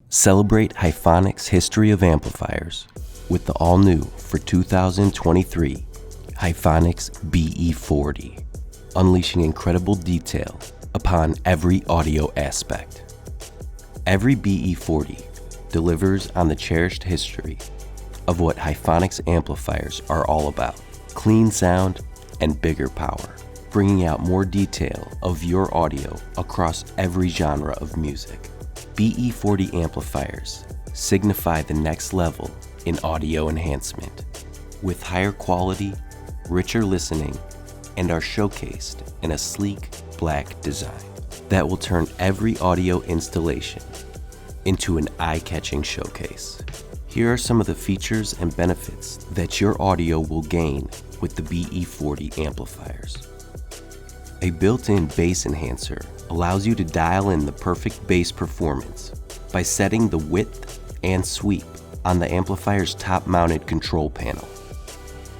Celebrate Hifonics' history of amplifiers with the all-new for 2023 Hifonics BE40, unleashing incredible detail upon every audio aspect. Every BE40 delivers on the cherished history of what Hifonics amplifiers are all about: clean sound and bigger power, bringing out more detail of your audio across every genre of music. BE40 amplifiers signify the next level in audio enhancement, with higher quality, richer listening, and are showcased in a sleek black design that will turn every audio installation into an eye-catching showcase. Here are some of the features and benefits that your audio will gain with the BE40 amplifiers. A built-in bass enhancer allows you to dial in the perfect bass performance by setting the width and sweep on the amplifier's top-mounted control panel.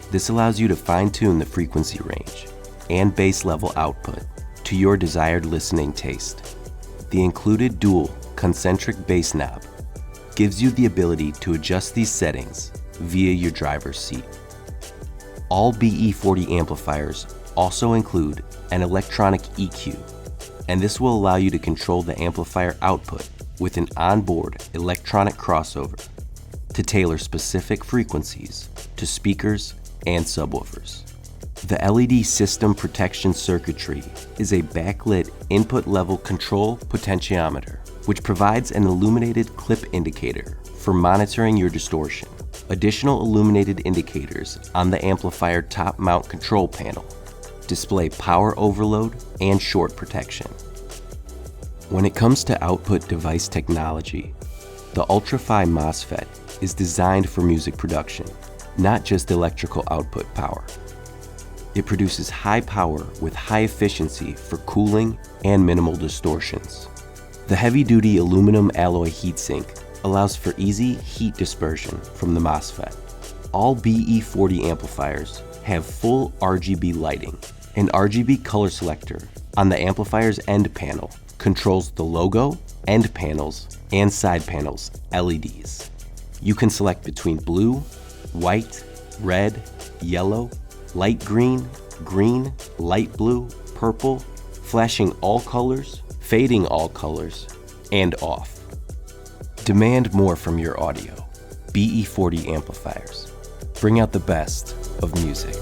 This allows you to fine-tune the frequency range and bass level output to your desired listening taste. The included dual concentric bass knob gives you the ability to adjust these settings via your driver's seat. All BE40 amplifiers also include an electronic EQ, and this will allow you to control the amplifier output with an onboard electronic crossover to tailor specific frequencies to speakers and subwoofers. The LED system protection circuitry is a backlit input level control potentiometer, which provides an illuminated clip indicator for monitoring your distortion. Additional illuminated indicators on the amplifier top mount control panel display power overload and short protection. When it comes to output device technology, the UltraFi MOSFET is designed for music production, not just electrical output power. It produces high power with high efficiency for cooling and minimal distortions. The heavy-duty aluminum alloy heatsink allows for easy heat dispersion from the MOSFET. All BE40 amplifiers have full RGB lighting. An RGB color selector on the amplifier's end panel controls the logo, end panels, and side panels LEDs. You can select between blue, white, red, yellow, light green, green, light blue, purple, flashing all colors, fading all colors, and off. Demand more from your audio. BE40 amplifiers. Bring out the best of music.